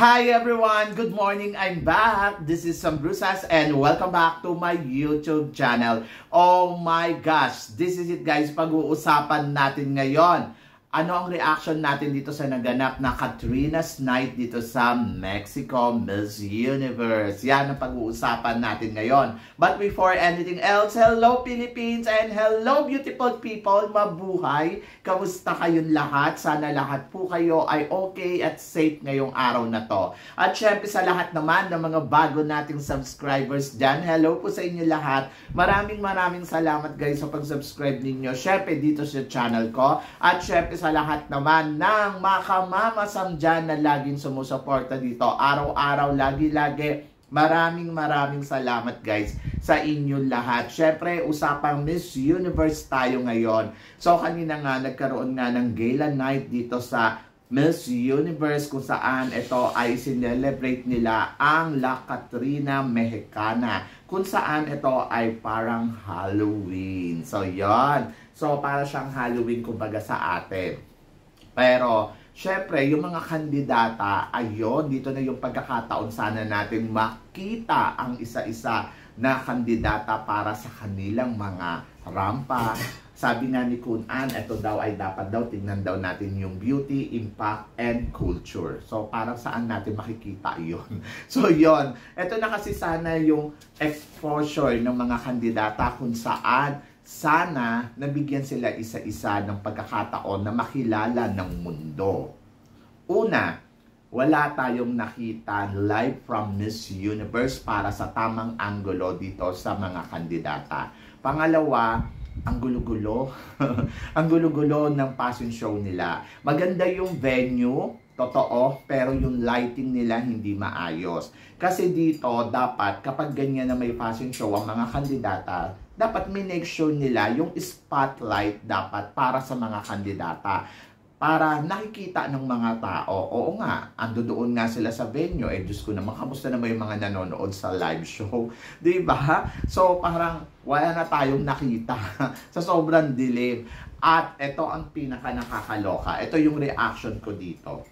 Hi everyone! Good morning! I'm back! This is Sam Brusas and welcome back to my YouTube channel. Oh my gosh! This is it guys, pag-uusapan natin ngayon. Ano ang reaction natin dito sa naganap na Katrina's Night dito sa Mexico Miss Universe? Yan ang pag-uusapan natin ngayon. But before anything else, hello Philippines and hello beautiful people! Mabuhay! Kamusta kayong lahat? Sana lahat po kayo ay okay at safe ngayong araw na to. At syempre sa lahat naman ng mga bago nating subscribers dyan, hello po sa inyo lahat. Maraming salamat guys sa pag-subscribe ninyo. Syempre dito sa channel ko. At syempre sa lahat naman ng makamamasam dyan na laging sumusuporta dito. Araw-araw, lagi-lagi. Maraming salamat guys sa inyong lahat. Syempre, usapang Miss Universe tayo ngayon. So, kanina nga, nagkaroon nga ng gala night dito sa Miss Universe kung saan ito ay sinelebrate nila ang La Catrina Mexicana. Kung saan ito ay parang Halloween. So, yon. So, para siyang Halloween kumbaga sa atin. Pero, syempre, yung mga kandidata, ayun, dito na yung pagkakataon sana natin makita ang isa-isa na kandidata para sa kanilang mga rampa. Sabi nga ni Kun An, ito daw ay dapat daw, tingnan daw natin yung beauty, impact, and culture. So, parang saan natin makikita yun? So, yun. Ito na kasi sana yung exposure ng mga kandidata kung saan sana nabigyan sila isa-isa ng pagkakataon na makilala ng mundo. Una, wala tayong nakita live from Miss Universe para sa tamang anggulo dito sa mga kandidata. Pangalawa, ang gulo-gulo. Ang gulo-gulo ng fashion show nila. Maganda yung venue, totoo, pero yung lighting nila hindi maayos. Kasi dito, dapat kapag ganyan na may fashion show ang mga kandidata, dapat make sure nila yung spotlight dapat para sa mga kandidata. Para nakikita ng mga tao, oo nga, ando doon nga sila sa venue. Eh, Diyos ko naman, kamusta naman yung mga nanonood sa live show? Diba? So, parang wala na tayong nakita sa sobrang dilim. At ito ang pinaka nakakaloka. Ito yung reaction ko dito.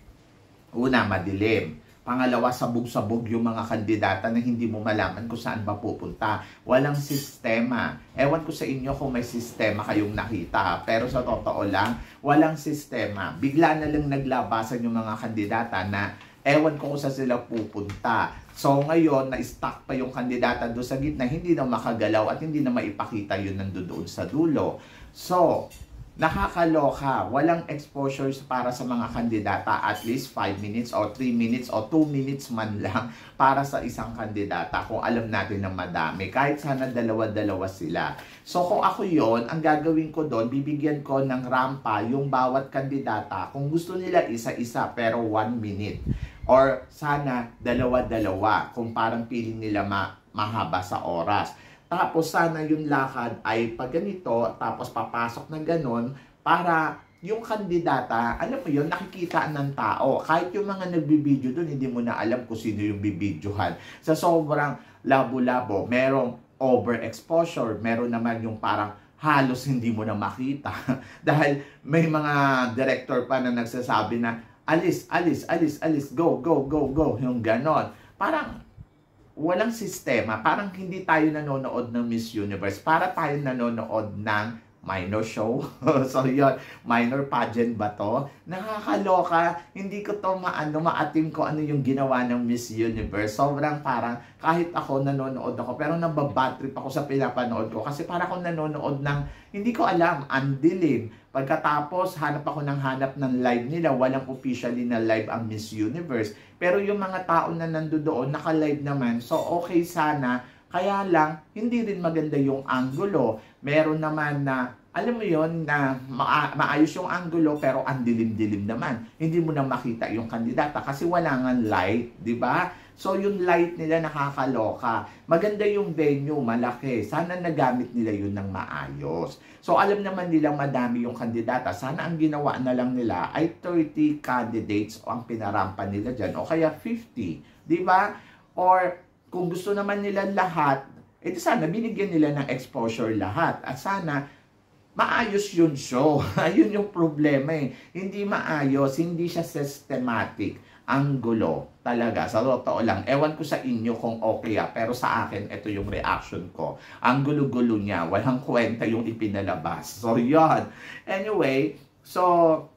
Una, madilim. Pangalawa, sabog-sabog yung mga kandidata na hindi mo malaman kung saan ba pupunta. Walang sistema. Ewan ko sa inyo kung may sistema kayong nakita. Pero sa totoo lang, walang sistema. Bigla na lang naglabasan yung mga kandidata na ewan ko kung saan sila pupunta. So ngayon, na-stuck pa yung kandidata doon sa gitna, hindi na makagalaw at hindi na maipakita yun nandoon sa dulo. So, nakakaloka, walang exposure para sa mga kandidata, at least 5 minutes o 3 minutes o 2 minutes man lang para sa isang kandidata kung alam natin na madami, kahit sana dalawa-dalawa sila. So kung ako yon, ang gagawin ko doon, bibigyan ko ng rampa yung bawat kandidata kung gusto nila isa-isa pero 1 minute. Or sana dalawa-dalawa kung parang feeling nila mahaba sa oras. Tapos sana yung lakad ay pag ganito, tapos papasok na ganun, para yung kandidata, alam mo yun, nakikita ng tao. Kahit yung mga nagbibideo doon, hindi mo na alam kung sino yung bibidyohan. Sa sobrang labo-labo, merong overexposure, meron naman yung parang halos hindi mo na makita. Dahil may mga director pa na nagsasabi na, alis, go, yung ganon. Parang, walang sistema. Parang hindi tayo nanonood ng Miss Universe. Para tayo nanonood ng minor show. So yun, minor pageant ba to? Nakakaloka. Hindi ko to maatim ko ano yung ginawa ng Miss Universe. Sobrang parang kahit ako nanonood ako, pero nababad trip ako sa pinapanood ko. Kasi para akong nanonood ng, hindi ko alam, ang dilim. Pagkatapos, hanap ako ng live nila. Walang officially na live ang Miss Universe. Pero yung mga tao na nandoon, naka-live naman. So, okay sana. Kaya lang, hindi rin maganda yung angulo. Meron naman na, alam mo yon na maayos yung angulo, pero ang dilim-dilim naman. Hindi mo na makita yung kandidata kasi wala nga light, di ba? So, yung light nila nakakaloka. Maganda yung venue, malaki. Sana nagamit nila yun ng maayos. So, alam naman nilang madami yung kandidata. Sana ang ginawa na lang nila ay 30 candidates o ang pinarampa nila dyan. O kaya 50. Di ba? Or, kung gusto naman nila lahat, edi sana binigyan nila ng exposure lahat. At sana, maayos yun show. Ayun yung problema eh. Hindi maayos, hindi siya systematic. Ang gulo talaga. Sa totoo lang, ewan ko sa inyo kung okay pero sa akin, ito yung reaction ko. Ang gulo-gulo niya, walang kwenta yung ipinalabas. So, yun. Anyway, so,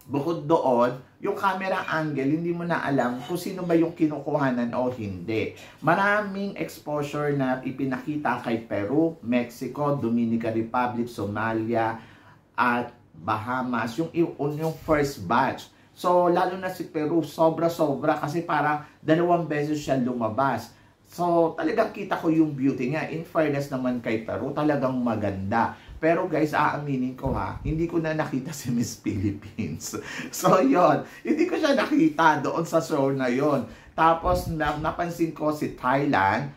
bukod doon, yung camera angle, hindi mo na alam kung sino ba yung kinukuhanan o hindi. Maraming exposure na ipinakita kay Peru, Mexico, Dominican Republic, Somalia, at Bahamas. Yung first batch. So, lalo na si Peru, sobra-sobra kasi parang 2 beses siya lumabas. So, talagang kita ko yung beauty niya. In fairness naman kay Peru, talagang maganda. Pero guys, aaminin ko hindi ko na nakita si Miss Philippines. So, yon, hindi ko siya nakita doon sa show na yon. Tapos, napansin ko si Thailand,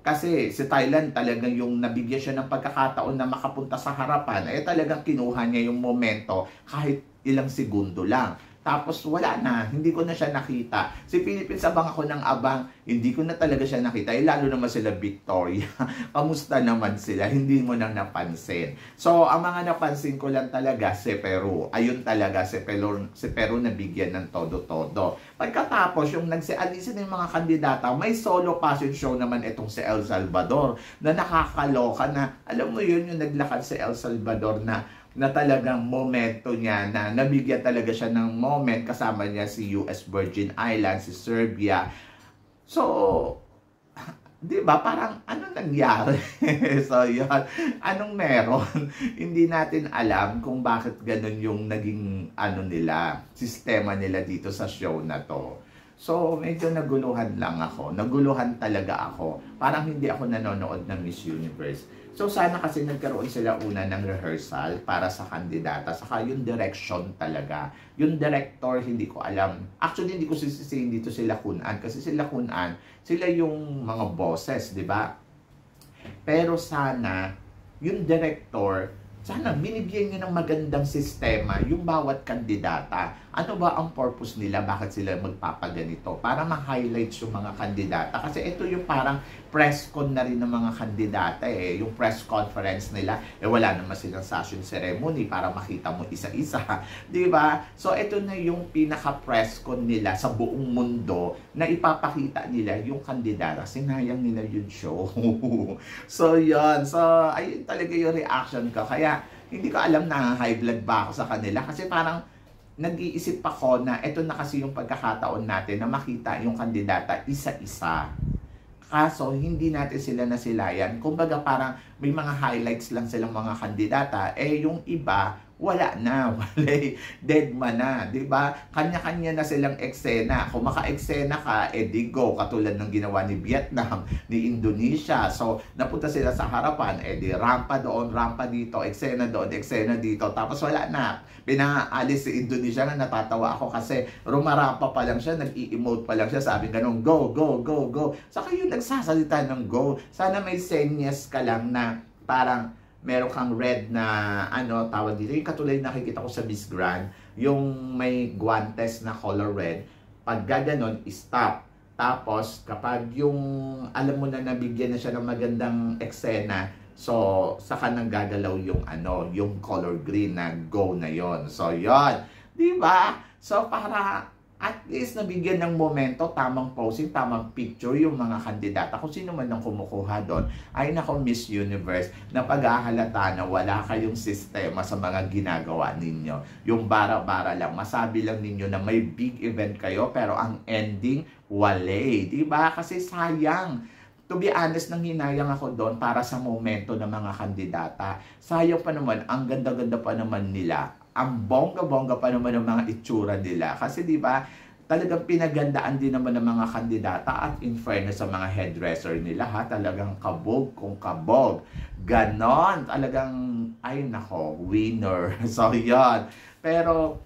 kasi si Thailand talagang yung nabigyan siya ng pagkakataon na makapunta sa harapan, talagang kinuha niya yung momento kahit ilang segundo lang. Tapos wala na, hindi ko na siya nakita. Si Philippines, abang ako ng abang, hindi ko na talaga siya nakita. Lalo naman sila Victoria. Kamusta naman sila? Hindi mo nang napansin. So, ang mga napansin ko lang talaga si Peru. Ayun talaga, si Peru nabigyan ng todo-todo. Pagkatapos, yung nagsialisin ng mga kandidata, may solo fashion show naman itong si El Salvador na nakakaloka na, alam mo yun, yung naglakad si El Salvador na talagang momento niya na nabigyan talaga siya ng moment kasama niya si US Virgin Islands, si Serbia. So, di ba parang ano nangyari? So, yun. Anong meron? Hindi natin alam kung bakit ganun yung naging sistema nila dito sa show na to. So, medyo naguluhan lang ako. Naguluhan talaga ako. Parang hindi ako nanonood ng Miss Universe. So, sana kasi nagkaroon sila una ng rehearsal para sa kandidata. Saka yung direction talaga. Yung director, hindi ko alam. Actually, hindi ko sisisihin dito sila Kun-an. Kasi sila Kun-an, sila yung mga bosses, di ba? Pero sana, yung director, sana binibigyan niya ng magandang sistema yung bawat kandidata. Ano ba ang purpose nila? Bakit sila magpapaganito? Para ma-highlight yung mga kandidata. Kasi ito yung parang press con na rin ng mga kandidata eh. Yung press conference nila, wala naman silang session ceremony para makita mo isa-isa. Di ba? So, ito na yung pinaka-press con nila sa buong mundo na ipapakita nila yung kandidata. Sinayang nila yung show. So, yun. So, ayun talaga yung reaction ko. Kaya, hindi ko alam na high blood ba ako sa kanila. Kasi parang, nag-iisip ako na ito na kasi yung pagkakataon natin na makita yung kandidata isa-isa. Kaso, hindi natin sila nasilayan. Kumbaga parang may mga highlights lang silang mga kandidata. Yung iba, wala na. Dead man na. Diba? Kanya-kanya na silang eksena. Kung maka-eksena ka, di go. Katulad ng ginawa ni Vietnam, ni Indonesia. So, napunta sila sa harapan, di rampa doon, rampa dito, eksena doon, eksena dito. Tapos wala na. Pinaalis si Indonesia na natatawa ako kasi rumarampa pa lang siya, nag-i-emote pa lang siya, sabi ganun, go, go, go, go. Saka yung nagsasalita ng go, sana may senyas ka lang na parang meron kang red na tawag dito. Yung katulad nakikita ko sa Miss Grand, yung may guantes na color red. Pag gaganon, stop. Tapos, kapag yung alam mo na nabigyan na siya ng magandang eksena, so, saka nang gagalaw yung yung color green na go na yon. So, yon. Diba? So, para at least nabigyan ng momento, tamang posing, tamang picture yung mga kandidata. Kung sino man ang kumukuha doon, ay nako Miss Universe, na paghahalata na wala kayong sistema sa mga ginagawa ninyo. Yung bara-bara lang, masabi lang ninyo na may big event kayo, pero ang ending, wale. Diba? Kasi sayang. To be honest, nang hinayang ako doon para sa momento ng mga kandidata. Sayang pa naman, ang ganda-ganda pa naman nila. Ang bongga-bongga pa naman ng mga itsura nila. Kasi di ba talagang pinagandaan din naman ng mga kandidata at in fairness sa mga headdresser nila talagang kabog kung kabog. Ganon. Talagang, ay nako, winner. So, yan. Pero,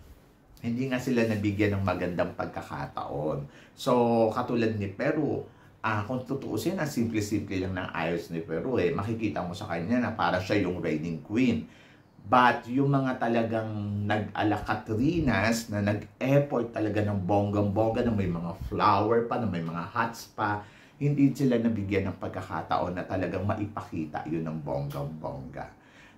hindi nga sila nabigyan ng magandang pagkakataon. So, katulad ni Peru, kung tutuusin, ang simple-simple lang ng ayos ni Peru makikita mo sa kanya na para siya yung reigning queen. But yung mga talagang nag-ala-Catrinas na nag-effort talaga ng bonggang-bongga na may mga flower pa, na may mga hats pa, hindi sila nabigyan ng pagkakataon na talagang maipakita yun ng bonggang-bongga.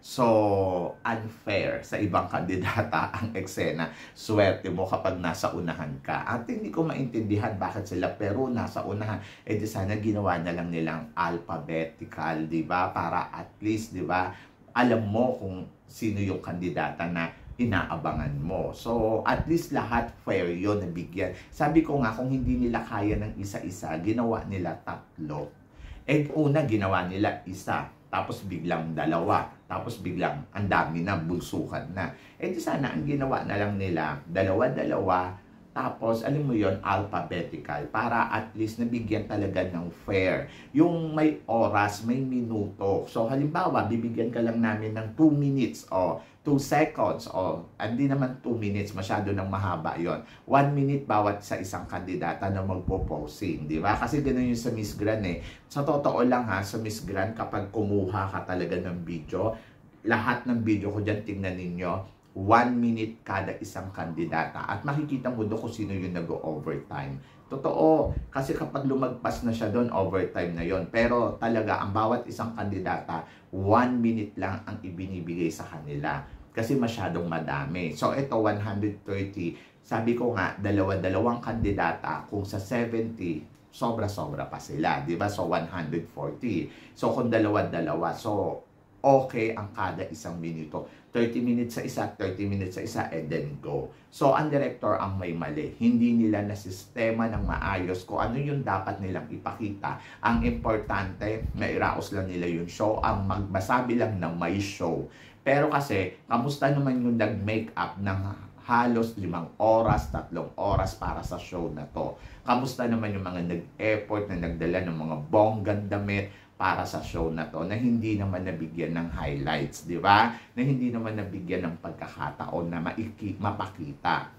So, unfair sa ibang kandidata ang eksena. Swerte mo kapag nasa unahan ka. At hindi ko maintindihan bakit sila pero nasa unahan. Eh di sana ginawa na lang nilang alphabetical, di ba? Para at least, di ba, alam mo kung sino yung kandidata na inaabangan mo. So, at least lahat fair yun, nabigyan. Sabi ko nga, kung hindi nila kaya ng isa-isa, ginawa nila tatlo. Eh, una, ginawa nila isa. Tapos biglang dalawa. Tapos biglang ang dami na, bulsukan na. Eh di sana ang ginawa na lang nila, dalawa-dalawa. Tapos, alam mo yon, alphabetical. Para at least nabigyan talaga ng fair. Yung may oras, may minuto. So, halimbawa, bibigyan ka lang namin ng 2 minutes o 2 seconds o hindi naman 2 minutes, masyado nang mahaba yon. 1 minute bawat sa isang kandidata na magpo-posing, di ba? Kasi ganoon yung sa Miss Grand eh. Sa totoo lang ha, sa Miss Grand, kapag kumuha ka talaga ng video, lahat ng video ko dyan, tingnan ninyo, 1 minute kada isang kandidata. At makikita mo doon kung sino yung nag-overtime. Totoo, kasi kapag lumagpas na siya doon, overtime na yon. Pero talaga, ang bawat isang kandidata, 1 minute lang ang ibinibigay sa kanila. Kasi masyadong madami. So, ito, 130. Sabi ko nga, dalawa-dalawang kandidata, kung sa 70, sobra-sobra pa sila. Diba? So, 140. So, kung dalawa-dalawa, so, okay ang kada isang minuto. 30 minutes sa isa, 30 minutes sa isa, and then go. So, ang director ang may mali. Hindi nila na sistema ng maayos kung ano yung dapat nilang ipakita. Ang importante, nairaos lang nila yung show, ang magmasabi lang ng may show. Pero kasi, kamusta naman yung nag-makeup ng halos 5 oras, 3 oras para sa show na to? Kamusta naman yung mga nag-effort na nagdala ng mga bonggang damit para sa show na to na hindi naman nabigyan ng highlights, di ba? Na hindi naman nabigyan ng pagkakataon na mapakita.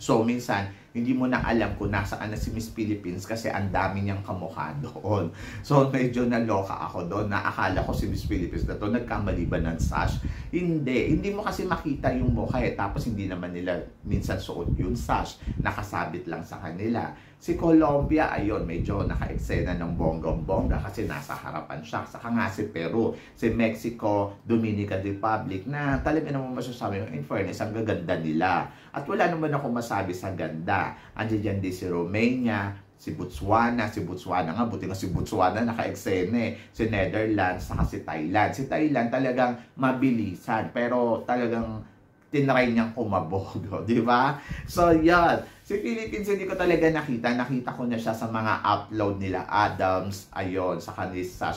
So, minsan, hindi mo na alam kung nasaan na si Miss Philippines kasi ang dami niyang kamukha doon. So, medyo naloka ako doon na akala ko si Miss Philippines na to, nagkamali ba ng sash? Hindi mo kasi makita yung mukha eh. Tapos, hindi naman nila minsan suot yung sash. Nakasabit lang sa kanila. Si Colombia, ayun, medyo naka-eksena ng bonggong-bongga kasi nasa harapan siya. Saka nga si Peru, si Mexico, Dominican Republic na talaga naman masasabi in fairness, ang gaganda nila. At wala naman ako masabi sa ganda. Andiyan din si Romania, si Botswana nga, buti nga si Botswana naka-eksena eh. Si Netherlands, saka si Thailand. Si Thailand talagang mabilisan, pero talagang tinry niyang kumabog, di ba? So, yan. Si Philippines, hindi ko talaga nakita. Nakita ko na siya sa mga upload nila. Adams, ayon, sa kanisa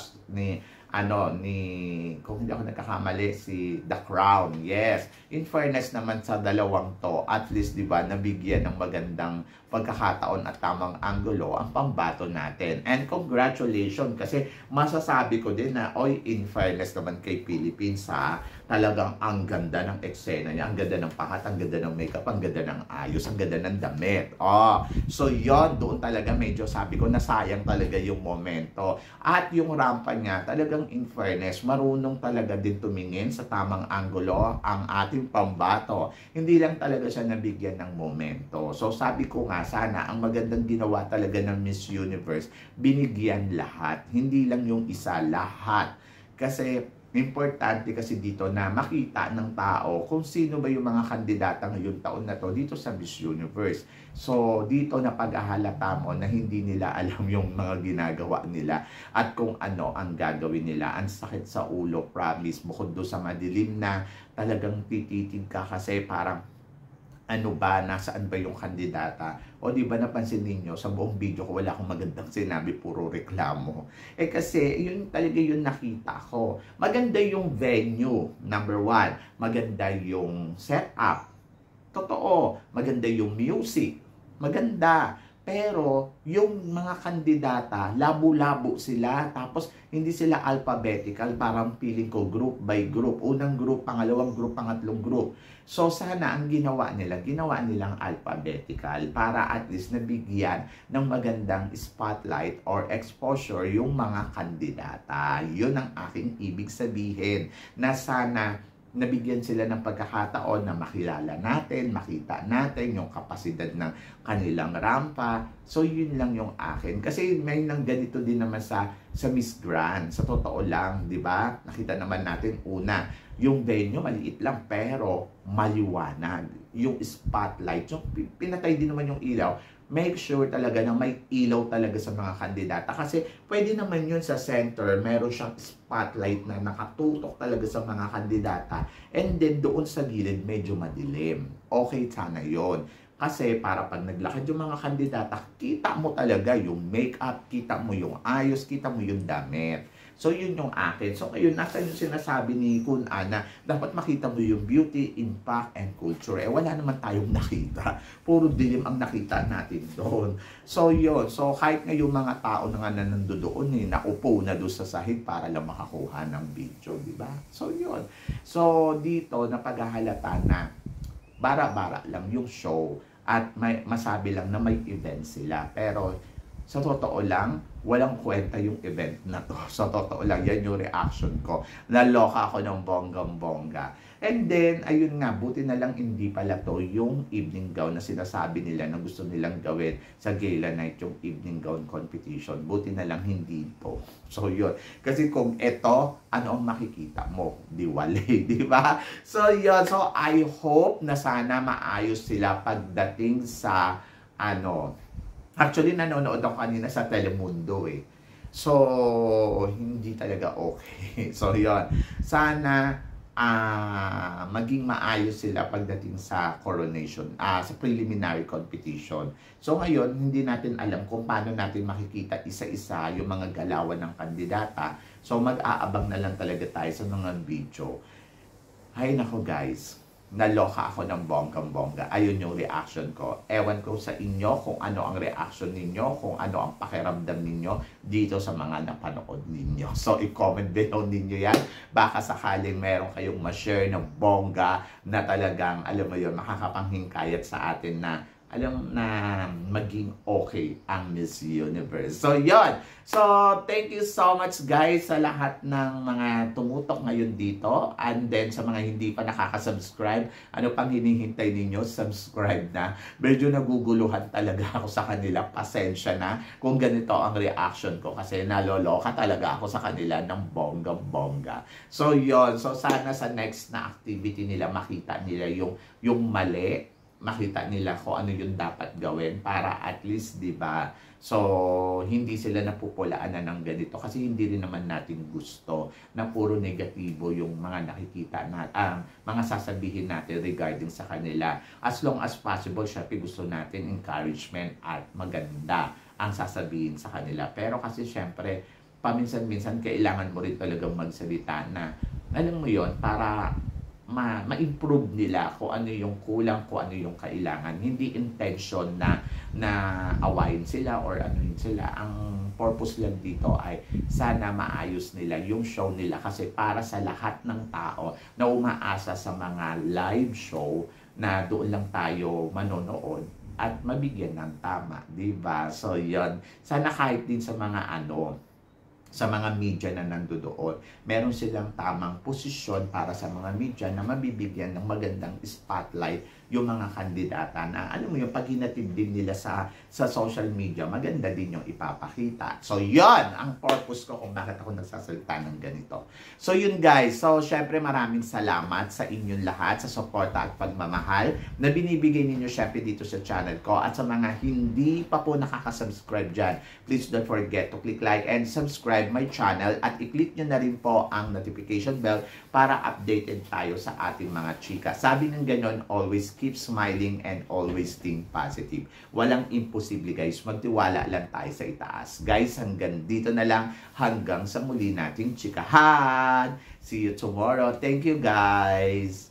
kung hindi ako nagkakamali, si The Crown. Yes. In fairness naman sa dalawang to, at least, di ba, nabigyan ng magandang pagkakataon at tamang anggulo ang pambato natin. And congratulations kasi masasabi ko din na, in fairness naman kay Philippines ha, talagang ang ganda ng eksena niya, ang ganda ng pahat, ang ganda ng makeup, ang ganda ng ayos, ang ganda ng damit. So yon, doon talaga medyo sabi ko nasayang talaga yung momento. At yung rampa niya, talagang in fairness, marunong talaga din tumingin sa tamang anggulo ang ating pambato. Hindi lang talaga siya nabigyan ng momento. So sabi ko nga, sana ang magandang ginawa talaga ng Miss Universe, binigyan lahat. Hindi lang yung isa, lahat. Kasi importante kasi dito na makita ng tao kung sino ba yung mga kandidata ngayong taon na to dito sa Miss Universe. So, dito na pag-ahalata mo na hindi nila alam yung mga ginagawa nila at kung ano ang gagawin nila. Ang sakit sa ulo, promise. Bukod doon sa madilim na talagang tititig ka kasi parang ano ba, nasaan ba yung kandidata? O di ba napansin ninyo, sa buong video ko wala akong magandang sinabi, puro reklamo. Kasi yun talaga yung nakita ko. Maganda yung venue, number 1. Maganda yung setup. Totoo, maganda yung music. Maganda. Pero yung mga kandidata, labo-labo sila. Tapos hindi sila alphabetical, parang feeling ko group by group. Unang group, pangalawang group, pangatlong group. So sana ang ginawa nilang alphabetical para at least nabigyan ng magandang spotlight or exposure yung mga kandidata. Yun ang aking ibig sabihin na sana nabigyan sila ng pagkakataon na makilala natin, makita natin yung kapasidad ng kanilang rampa. So, yun lang yung akin. Kasi may nang ganito din naman sa Miss Grand. Sa totoo lang, di ba? Nakita naman natin una, yung venue maliit lang pero maliwanag. Yung spotlight, yung pinatay din naman yung ilaw. Make sure talaga na may ilaw talaga sa mga kandidata. Kasi pwede naman yun sa center, meron siyang spotlight na nakatutok talaga sa mga kandidata. And then doon sa gilid, medyo madilim. Okay, sana yun. Kasi para pag naglakad yung mga kandidata, kita mo talaga yung makeup, kita mo yung ayos, kita mo yung damit. So, yun yung akin. So, ngayon, nasa yung sinasabi ni Kun Ana, dapat makita mo yung beauty, impact, and culture. Eh, wala naman tayong nakita. Puro dilim ang nakita natin doon. So, yun. So, kahit ngayon mga tao na nga nandoon, naupo na doon sa sahig para lang makakuha ng video, di ba? So, yun. So, dito, napaghahalata na bara-bara lang yung show at may masabi lang na may event sila. Pero, sa totoo lang, walang kwenta yung event na to. Sa totoo lang, yan yung reaction ko. Naloka ako ng bonggang-bongga. And then, ayun nga, buti na lang hindi pala to yung evening gown na sinasabi nila na gusto nilang gawin sa gala night, yung evening gown competition. Buti na lang hindi to. So, yun. Kasi kung ito, ano ang makikita mo? Di wali, di ba? So, yun. So, I hope na sana maayos sila pagdating sa, actually, nanonood ako kanina sa Telemundo eh. So, hindi talaga okay. So, yun. Sana maging maayos sila pagdating sa coronation, sa preliminary competition. So, ngayon, hindi natin alam kung paano natin makikita isa-isa yung mga galawan ng kandidata. So, mag-aabang na lang talaga tayo sa mga video. Hay nako guys. Naloka ako ng bonggang-bongga. Ayun yung reaction ko. Ewan ko sa inyo kung ano ang reaction ninyo, kung ano ang pakiramdam ninyo dito sa mga napanood ninyo. So, i-comment below ninyo yan. Baka sakaling meron kayong ma-share ng bongga na talagang, alam mo yun, makakapanghingkayat sa atin na alam na maging okay ang Miss Universe. So, yon. So, thank you so much guys sa lahat ng mga tumutok ngayon dito. And then, sa mga hindi pa nakaka-subscribe, ano pang hinihintay ninyo? Subscribe na. Medyo naguguluhan talaga ako sa kanila. Pasensya na kung ganito ang reaction ko. Kasi naloloka talaga ako sa kanila ng bongga-bongga. So, yon. So, sana sa next na activity nila, makita nila yung mali. Makita nila kung ano yung dapat gawin para at least, di ba? So, hindi sila napupulaan na ng ganito kasi hindi rin naman natin gusto na puro negatibo yung mga nakikita na, mga sasabihin natin regarding sa kanila. As long as possible, syempre gusto natin encouragement at maganda ang sasabihin sa kanila. Pero kasi syempre, paminsan-minsan kailangan mo rin talagang magsalita na, alam mo yon para ma-improve nila kung ano yung kulang, kung ano yung kailangan. Hindi intention na awayin sila or anuhin sila. Ang purpose lang dito ay sana maayos nila yung show nila kasi para sa lahat ng tao na umaasa sa mga live show na doon lang tayo manonood at mabigyan ng tama, di ba? So, yon. Sana kahit din sa mga sa mga media na nandoon, meron silang tamang posisyon para sa mga media na mabibigyan ng magandang spotlight yung mga kandidata na, alam mo yung pag hinatid din nila sa social media, maganda din yung ipapakita. So, yon ang purpose ko kung bakit ako nagsasalita ng ganito. So, yun guys. So, syempre maraming salamat sa inyong lahat sa suporta at pagmamahal na binibigay ninyo syempre dito sa channel ko. At sa mga hindi pa po nakaka-subscribe dyan, please don't forget to click like and subscribe my channel at i-click nyo na rin po ang notification bell para updated tayo sa ating mga chika. Sabi ng ganyan, always keep smiling and always think positive. Walang imposible guys. Magtiwala lang tayo sa itaas. Guys, hanggang dito na lang. Hanggang sa muli nating chikahan. See you tomorrow. Thank you guys.